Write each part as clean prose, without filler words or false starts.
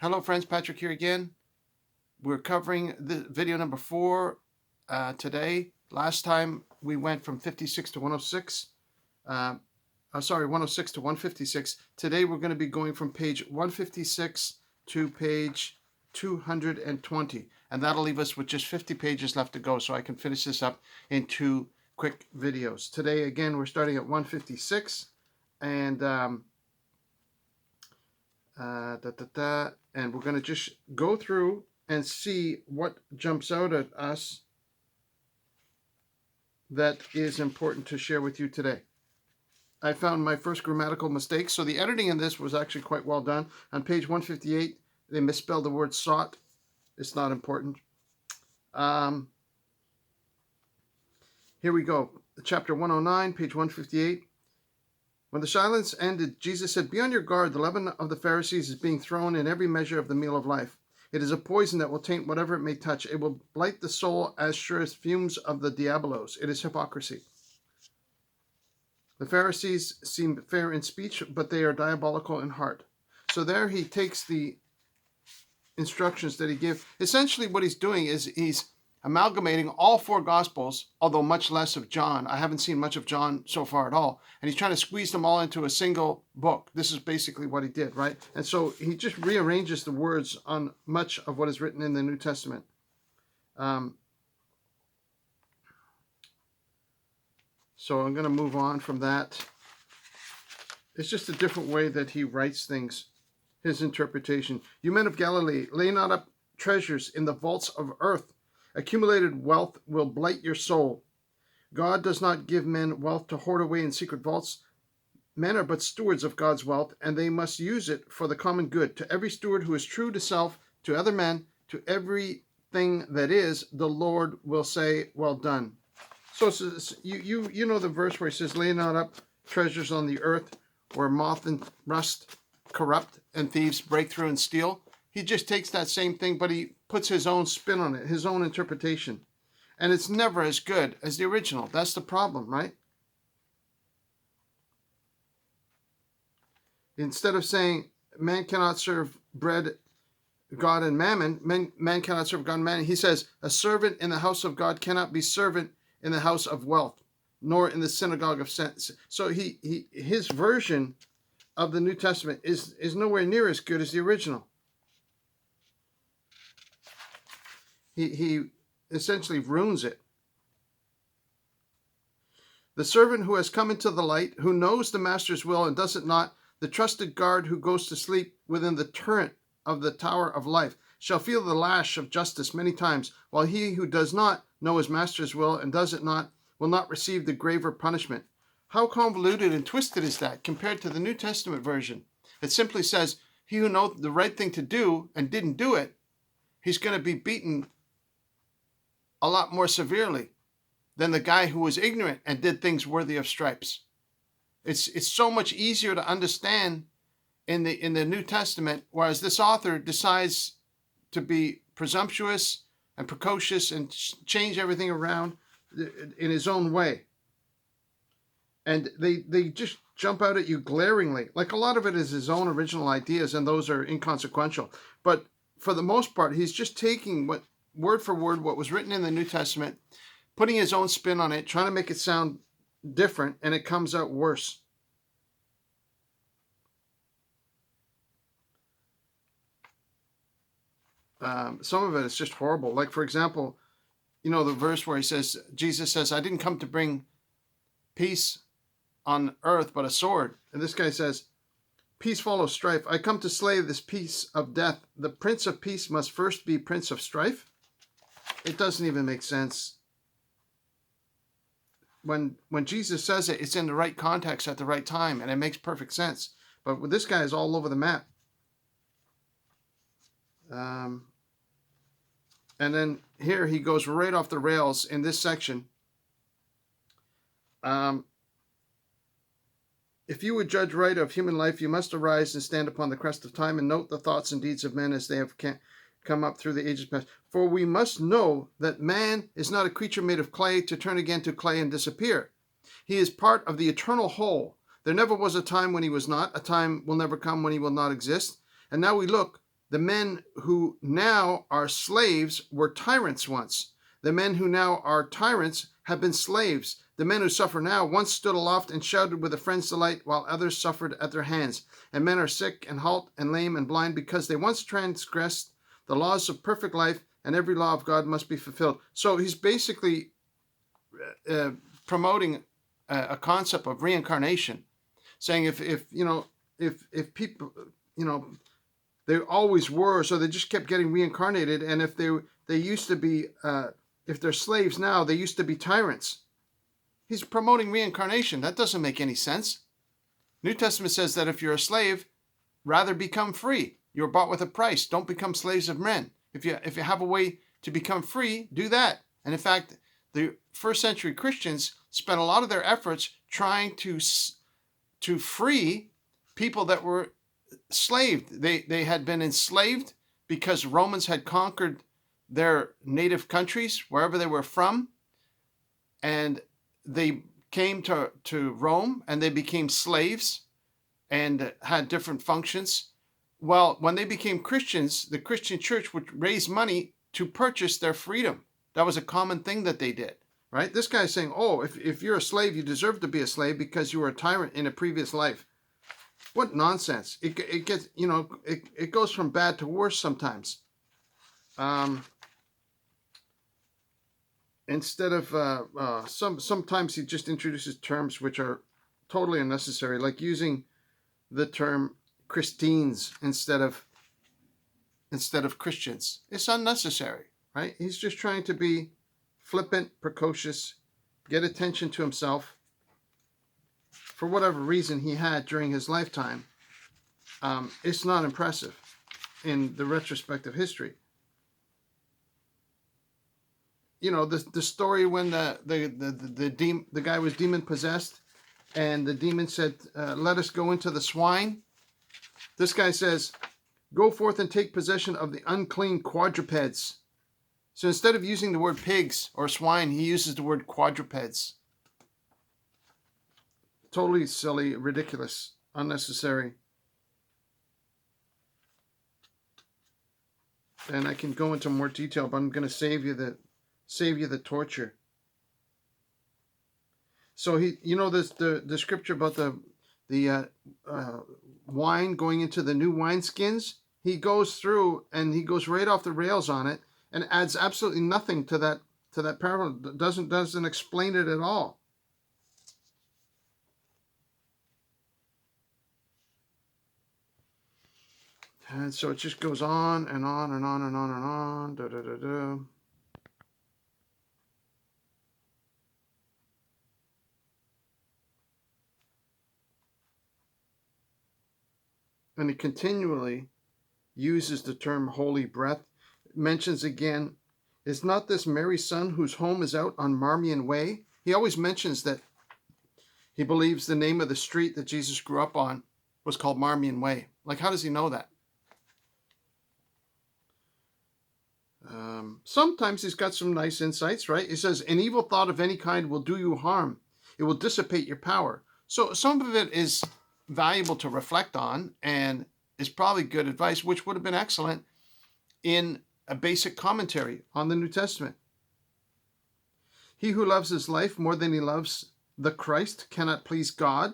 Hello friends, Patrick here again. We're covering the video number 4 today. Last time we went from 56 to 106. 106 to 156. Today we're going to be going from page 156 to page 220. And that'll leave us with just 50 pages left to go, so I can finish this up in 2 quick videos. Today, again, we're starting at 156. And and we're going to just go through and see what jumps out at us that is important to share with you today. I found my first grammatical mistake, so the editing in this was actually quite well done. On page 158, they misspelled the word sought. It's not important. Here we go. Chapter 109, page 158. When the silence ended, Jesus said, "Be on your guard. The leaven of the Pharisees is being thrown in every measure of the meal of life. It is a poison that will taint whatever it may touch. It will blight the soul as sure as fumes of the diabolos. It is hypocrisy. The Pharisees seem fair in speech, but they are diabolical in heart." So there he takes the instructions that he gives. Essentially what he's doing is he's amalgamating all 4 Gospels, although much less of John. I haven't seen much of John so far at all. And he's trying to squeeze them all into a single book. This is basically what he did, right? And so he just rearranges the words on much of what is written in the New Testament. So I'm going to move on from that. It's just a different way that he writes things, his interpretation. "You men of Galilee, lay not up treasures in the vaults of earth. Accumulated wealth will blight your soul. God does not give men wealth to hoard away in secret vaults. Men are but stewards of God's wealth, and they must use it for the common good. To every steward who is true to self, to other men, to everything that is, the Lord will say, 'Well done.'" So you know the verse where he says, "Lay not up treasures on the earth, where moth and rust corrupt, and thieves break through and steal." He just takes that same thing, but he puts his own spin on it, his own interpretation. And it's never as good as the original. That's the problem, right? Instead of saying man cannot serve bread, God, and mammon, man cannot serve God and mammon, he says a servant in the house of God cannot be servant in the house of wealth, nor in the synagogue of sense. So his version of the New Testament is nowhere near as good as the original. He essentially ruins it. "The servant who has come into the light, who knows the master's will and does it not, the trusted guard who goes to sleep within the turret of the tower of life, shall feel the lash of justice many times, while he who does not know his master's will and does it not will not receive the graver punishment." How convoluted and twisted is that compared to the New Testament version? It simply says, he who knows the right thing to do and didn't do it, he's going to be beaten a lot more severely than the guy who was ignorant and did things worthy of stripes. It's so much easier to understand in the New Testament, whereas this author decides to be presumptuous and precocious and change everything around in his own way. And they just jump out at you glaringly. Like a lot of it is his own original ideas, and those are inconsequential. But for the most part, he's just taking word for word what was written in the New Testament, putting his own spin on it, trying to make it sound different, and it comes out worse. Some of it is just horrible. Like, for example, the verse where Jesus says, "I didn't come to bring peace on earth, but a sword." And this guy says, "Peace follows strife. I come to slay this peace of death. The Prince of Peace must first be Prince of Strife." It doesn't even make sense. When Jesus says it, it's in the right context at the right time, and it makes perfect sense. But this guy is all over the map. And then here he goes right off the rails in this section. "If you would judge right of human life, you must arise and stand upon the crest of time and note the thoughts and deeds of men as they have come up through the ages past. For we must know that man is not a creature made of clay to turn again to clay and disappear. He is part of the eternal whole. There never was a time when he was not. A time will never come when he will not exist. And now we look. The men who now are slaves were tyrants once. The men who now are tyrants have been slaves. The men who suffer now once stood aloft and shouted with a friend's delight, while others suffered at their hands. And men are sick and halt and lame and blind because they once transgressed the laws of perfect life, and every law of God must be fulfilled. So he's basically promoting a concept of reincarnation, saying if people, they always were, so they just kept getting reincarnated, and if they used to be, if they're slaves now, they used to be tyrants. He's promoting reincarnation. That doesn't make any sense. New Testament says that if you're a slave, rather become free. You're bought with a price. Don't become slaves of men. If you have a way to become free, do that. And in fact, the first century Christians spent a lot of their efforts trying to free people that were enslaved. They had been enslaved because Romans had conquered their native countries, wherever they were from, and they came to Rome and they became slaves and had different functions. Well, when they became Christians, the Christian church would raise money to purchase their freedom. That was a common thing that they did, right? This guy's saying, oh, if you're a slave, you deserve to be a slave because you were a tyrant in a previous life. What nonsense. It gets, it goes from bad to worse sometimes. Instead of, sometimes he just introduces terms which are totally unnecessary, like using the term Christines instead of Christians. It's unnecessary, right? He's just trying to be flippant, precocious, get attention to himself for whatever reason he had during his lifetime. It's not impressive in the retrospect of history. The story when the guy was demon possessed, and the demon said, "Let us go into the swine." This guy says, "Go forth and take possession of the unclean quadrupeds." So instead of using the word pigs or swine, he uses the word quadrupeds. Totally silly, ridiculous, unnecessary. And I can go into more detail, but I'm going to save you the torture. So the scripture about the wine going into the new wineskins. He goes through and he goes right off the rails on it and adds absolutely nothing to that parable. Doesn't explain it at all. And so it just goes on and on and on and on and on. Da, da, da, da. And he continually uses the term holy breath. Mentions again, is not this Mary's son whose home is out on Marmion Way? He always mentions that he believes the name of the street that Jesus grew up on was called Marmion Way. Like, how does he know that? Sometimes he's got some nice insights, right? He says, an evil thought of any kind will do you harm. It will dissipate your power. So some of it is valuable to reflect on and is probably good advice, which would have been excellent in a basic commentary on the New Testament. He who loves his life more than he loves the Christ cannot please God.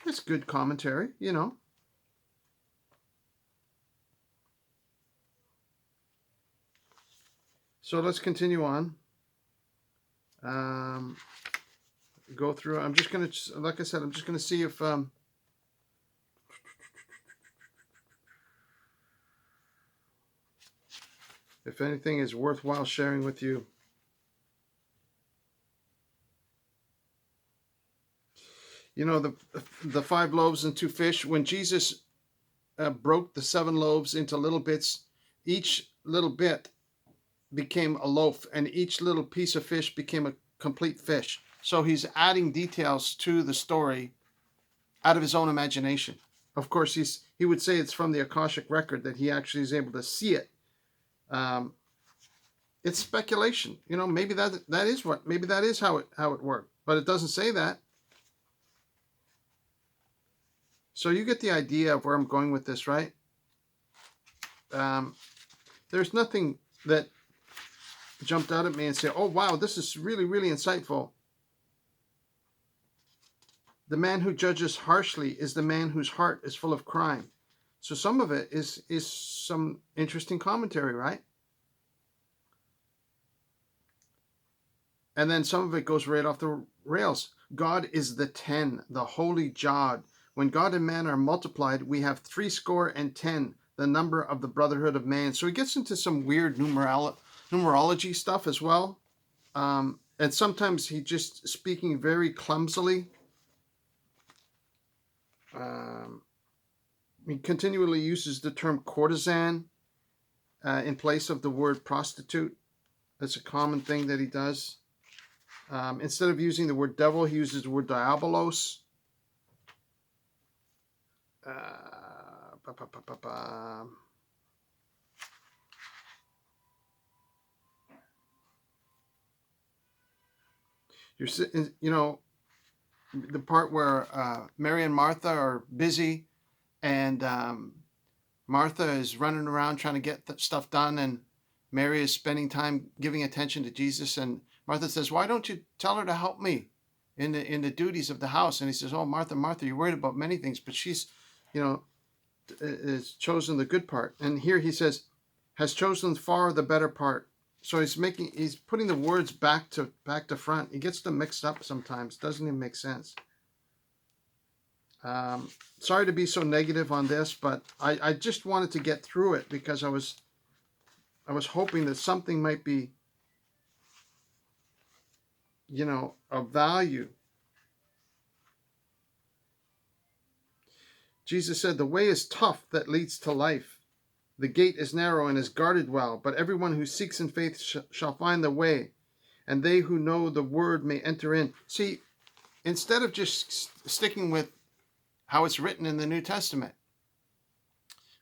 That's good commentary, So let's continue on. Go through. I'm just going to, like I said, I'm just going to see if anything is worthwhile sharing with you. The 5 loaves and 2 fish, when Jesus broke the 7 loaves into little bits, each little bit became a loaf, and each little piece of fish became a complete fish. So he's adding details to the story out of his own imagination. Of course, he would say it's from the Akashic record that he actually is able to see it. It's speculation. Maybe that is how it worked, but it doesn't say that. So you get the idea of where I'm going with this, right? there's nothing that jumped out at me and said, oh, wow, this is really, really insightful. The man who judges harshly is the man whose heart is full of crime. So some of it is some interesting commentary, right? And then some of it goes right off the rails. God is the 10, the holy Jod. When God and man are multiplied, we have 70, the number of the brotherhood of man. So he gets into some weird numerology stuff as well. And sometimes he just speaking very clumsily. He continually uses the term courtesan in place of the word prostitute. That's a common thing that he does. Instead of using the word devil, he uses the word diabolos. You're sitting, the part where Mary and Martha are busy, and Martha is running around trying to get stuff done, and Mary is spending time giving attention to Jesus. And Martha says, "Why don't you tell her to help me in the duties of the house?" And he says, "Oh, Martha, Martha, you're worried about many things, but she's, is chosen the good part." And here he says, "Has chosen far the better part." So he's putting the words back to front. He gets them mixed up sometimes. Doesn't even make sense. Sorry to be so negative on this, but I just wanted to get through it because I was hoping that something might be, of value. Jesus said, "The way is tough that leads to life. The gate is narrow and is guarded well, but everyone who seeks in faith shall find the way, and they who know the word may enter in." See, instead of just sticking with how it's written in the New Testament,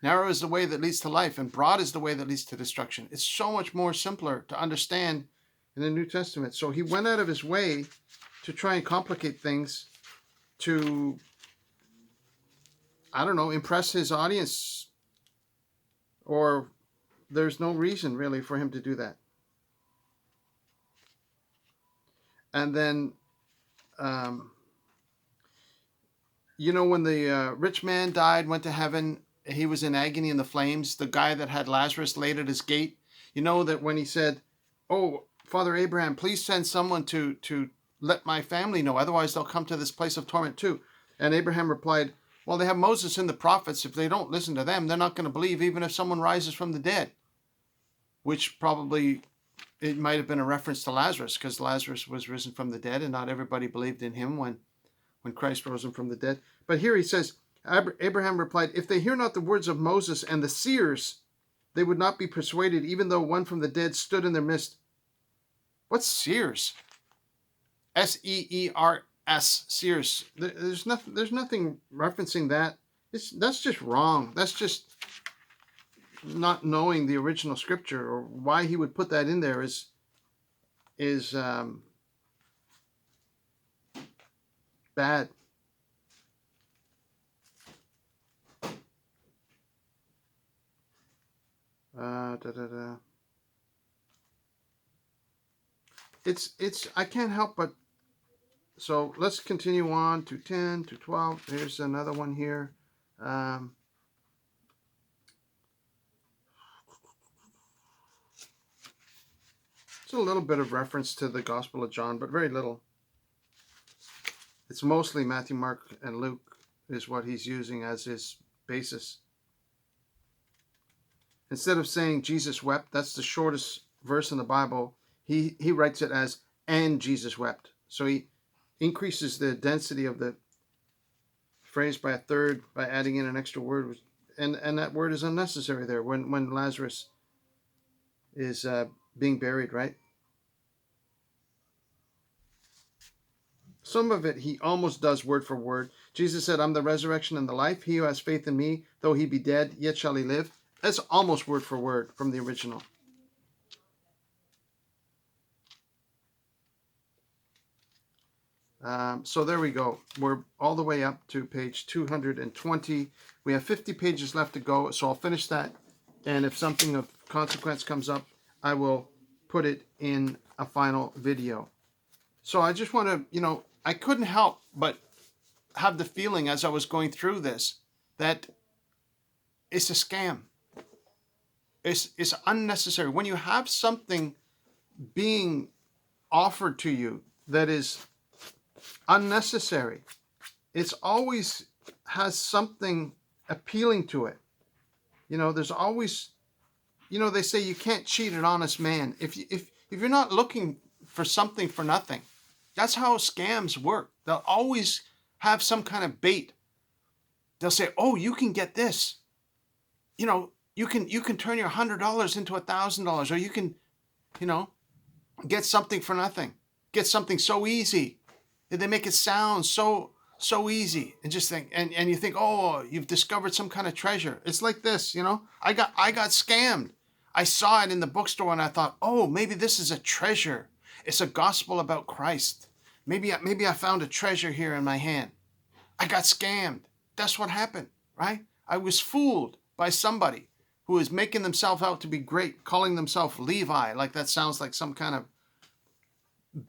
narrow is the way that leads to life, and broad is the way that leads to destruction. It's so much more simpler to understand in the New Testament. So he went out of his way to try and complicate things to, I don't know, impress his audience, or there's no reason really for him to do that. And then, when the rich man died, went to heaven, he was in agony in the flames. The guy that had Lazarus laid at his gate, that when he said, "Oh, Father Abraham, please send someone to let my family know, otherwise they'll come to this place of torment too." And Abraham replied, "Well, they have Moses and the prophets. If they don't listen to them, they're not going to believe even if someone rises from the dead." Which probably, it might have been a reference to Lazarus, because Lazarus was risen from the dead and not everybody believed in him when Christ rose him from the dead. But here he says, Abraham replied, "If they hear not the words of Moses and the seers, they would not be persuaded, even though one from the dead stood in their midst." What's seers? S-E-E-R-S, seers. There's nothing referencing that. That's just wrong. That's just not knowing the original scripture, or why he would put that in there is bad. It's I can't help but. So let's continue on to 10 to 12. Here's another one here. It's a little bit of reference to the Gospel of John, but very little. It's mostly Matthew, Mark, and Luke is what he's using as his basis. Instead of saying Jesus wept, that's the shortest verse in the Bible, he writes it as, "and Jesus wept." So he increases the density of the phrase by a third by adding in an extra word, and that word is unnecessary there when Lazarus is being buried, right? Some of it he almost does word for word. Jesus said, "I'm the resurrection and the life. He who has faith in me, though he be dead, yet shall he live." That's almost word for word from the original. So there we go. We're all the way up to page 220. We have 50 pages left to go, so I'll finish that And if something of consequence comes up, I will put it in a final video. So I just want to, I couldn't help but have the feeling as I was going through this that it's a scam. It's unnecessary. When you have something being offered to you that is unnecessary, it's always has something appealing to it. There's always, they say you can't cheat an honest man. If you're not looking for something for nothing, that's how scams work. They'll always have some kind of bait. They'll say, "Oh, you can get this. You can turn your $100 into $1,000, or you can, get something for nothing. Get something so easy. They make it sound so easy, and just think, and you think, oh, you've discovered some kind of treasure. It's like this, I got scammed. I saw it in the bookstore and I thought, oh, maybe this is a treasure. It's a gospel about Christ. Maybe I found a treasure here in my hand. I got scammed. That's what happened, right? I was fooled by somebody who is making themselves out to be great, calling themselves Levi, like that sounds like some kind of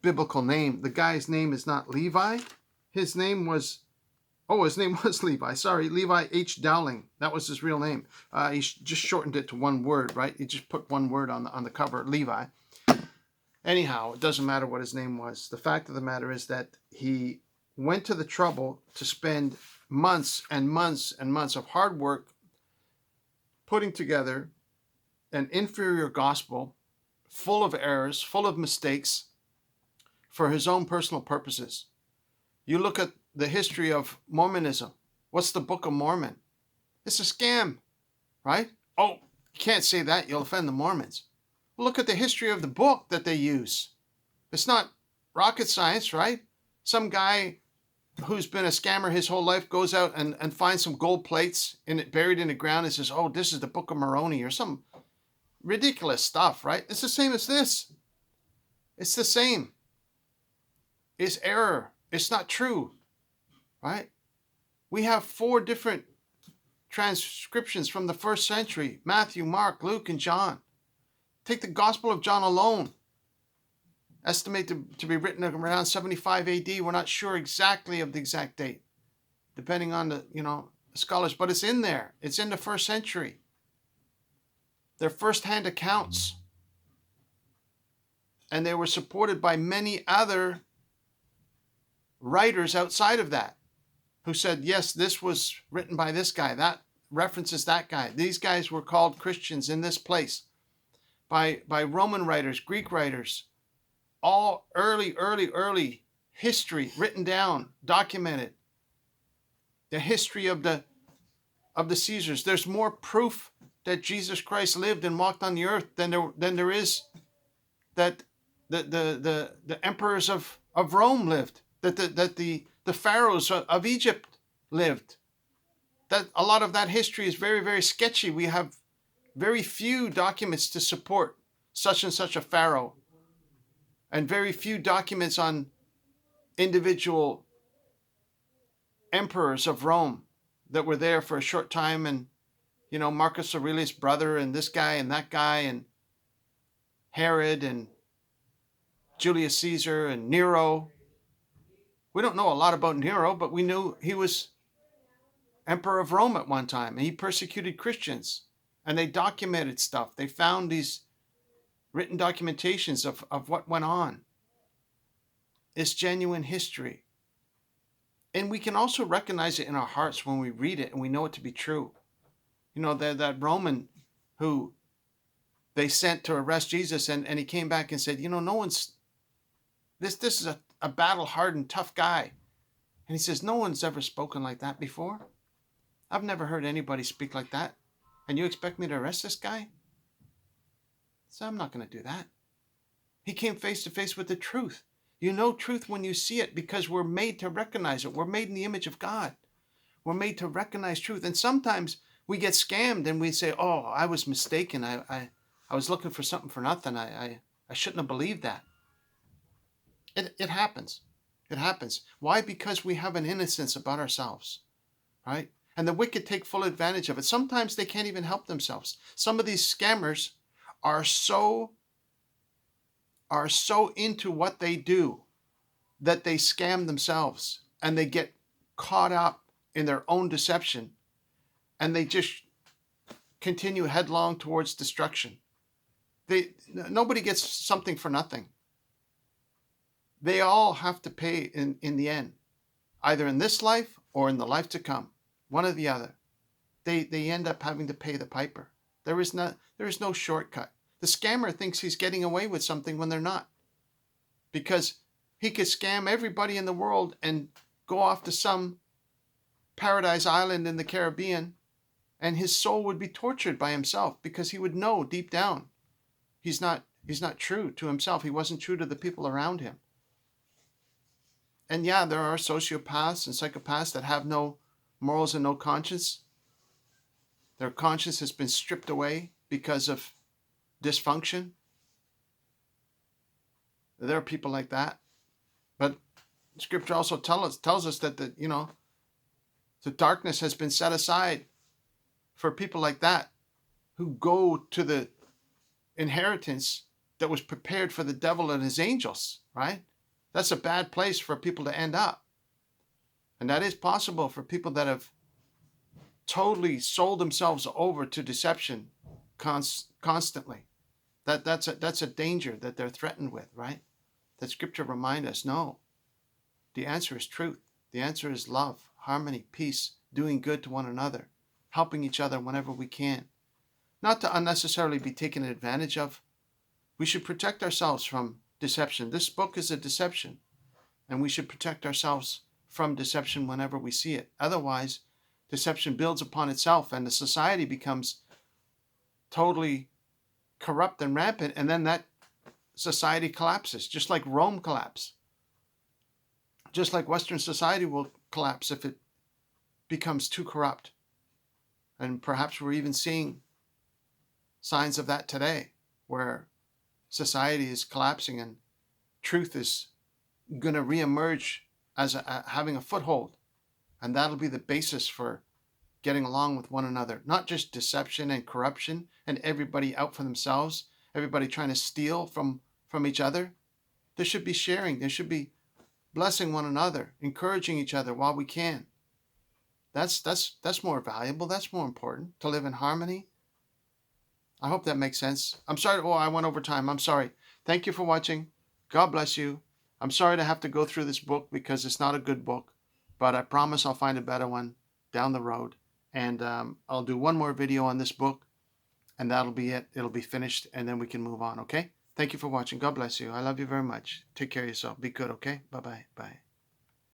biblical name. The guy's name is not Levi. His name was Levi. Sorry, Levi H. Dowling. That was his real name. He just shortened it to one word, right? He just put one word on the cover, Levi. Anyhow, it doesn't matter what his name was. The fact of the matter is that he went to the trouble to spend months and months and months of hard work putting together an inferior gospel full of errors, full of mistakes, for his own personal purposes. You look at the history of Mormonism. What's the Book of Mormon? It's a scam, right? Oh, you can't say that. You'll offend the Mormons. Well, look at the history of the book that they use. It's not rocket science, right? Some guy who's been a scammer his whole life goes out and finds some gold plates buried in the ground and says, oh, this is the Book of Moroni, or some ridiculous stuff, right? It's the same as this. It's the same. It's error. It's not true, right? We have 4 different transcriptions from the 1st century: Matthew, Mark, Luke, and John. Take the Gospel of John alone. Estimated to be written around 75 AD. We're not sure exactly of the exact date, depending on the scholars, but it's in there. It's in the 1st century. They're first-hand accounts, and they were supported by many other writers outside of that who said, yes, this was written by this guy, that references that guy. These guys were called Christians in this place by Roman writers, Greek writers, all early history written down, documented. The history of the Caesars. There's more proof that Jesus Christ lived and walked on the earth than there is that the emperors of Rome lived, that the pharaohs of Egypt lived. That a lot of that history is very, very sketchy. We have very few documents to support such and such a pharaoh, and very few documents on individual emperors of Rome that were there for a short time, and Marcus Aurelius' brother, and this guy and that guy, and Herod and Julius Caesar and Nero. We don't know a lot about Nero, but we knew he was emperor of Rome at one time, and he persecuted Christians, and they documented stuff. They found these written documentations of what went on. It's genuine history. And we can also recognize it in our hearts when we read it and we know it to be true. That Roman who they sent to arrest Jesus, and he came back and said, no one's, this is a battle-hardened, tough guy. And he says, no one's ever spoken like that before. I've never heard anybody speak like that. And you expect me to arrest this guy? So I'm not going to do that. He came face to face with the truth. You know truth when you see it, because we're made to recognize it. We're made in the image of God. We're made to recognize truth. And sometimes we get scammed and we say, oh, I was mistaken. I was looking for something for nothing. I shouldn't have believed that. It happens. It happens. Why? Because we have an innocence about ourselves, right? And the wicked take full advantage of it. Sometimes they can't even help themselves. Some of these scammers are so into what they do that they scam themselves, and they get caught up in their own deception, and they just continue headlong towards destruction. Nobody gets something for nothing. They all have to pay in the end, either in this life or in the life to come, one or the other. They end up having to pay the piper. There is no shortcut. The scammer thinks he's getting away with something when they're not, because he could scam everybody in the world and go off to some paradise island in the Caribbean, and his soul would be tortured by himself, because he would know deep down he's not true to himself. He wasn't true to the people around him. And yeah, there are sociopaths and psychopaths that have no morals and no conscience. Their conscience has been stripped away because of dysfunction. There are people like that. But Scripture also tells us that the darkness has been set aside for people like that, who go to the inheritance that was prepared for the devil and his angels, right? That's a bad place for people to end up. And that is possible for people that have totally sold themselves over to deception constantly. That's a danger that they're threatened with, right? That Scripture reminds us, no. The answer is truth. The answer is love, harmony, peace, doing good to one another, helping each other whenever we can. Not to unnecessarily be taken advantage of. We should protect ourselves from deception. This book is a deception, and we should protect ourselves from deception whenever we see it. Otherwise, deception builds upon itself, and the society becomes totally corrupt and rampant, and then that society collapses, just like Rome collapsed. Just like Western society will collapse if it becomes too corrupt. And perhaps we're even seeing signs of that today, where society is collapsing and truth is going to reemerge as having a foothold. And that'll be the basis for getting along with one another. Not just deception and corruption and everybody out for themselves, everybody trying to steal from each other. There should be sharing. There should be blessing one another, encouraging each other while we can. That's more valuable. That's more important, to live in harmony. I hope that makes sense. I'm sorry. Oh, I went over time. I'm sorry. Thank you for watching. God bless you. I'm sorry to have to go through this book because it's not a good book, but I promise I'll find a better one down the road. And I'll do one more video on this book, and that'll be it. It'll be finished, and then we can move on, okay? Thank you for watching. God bless you. I love you very much. Take care of yourself. Be good, okay? Bye-bye. Bye.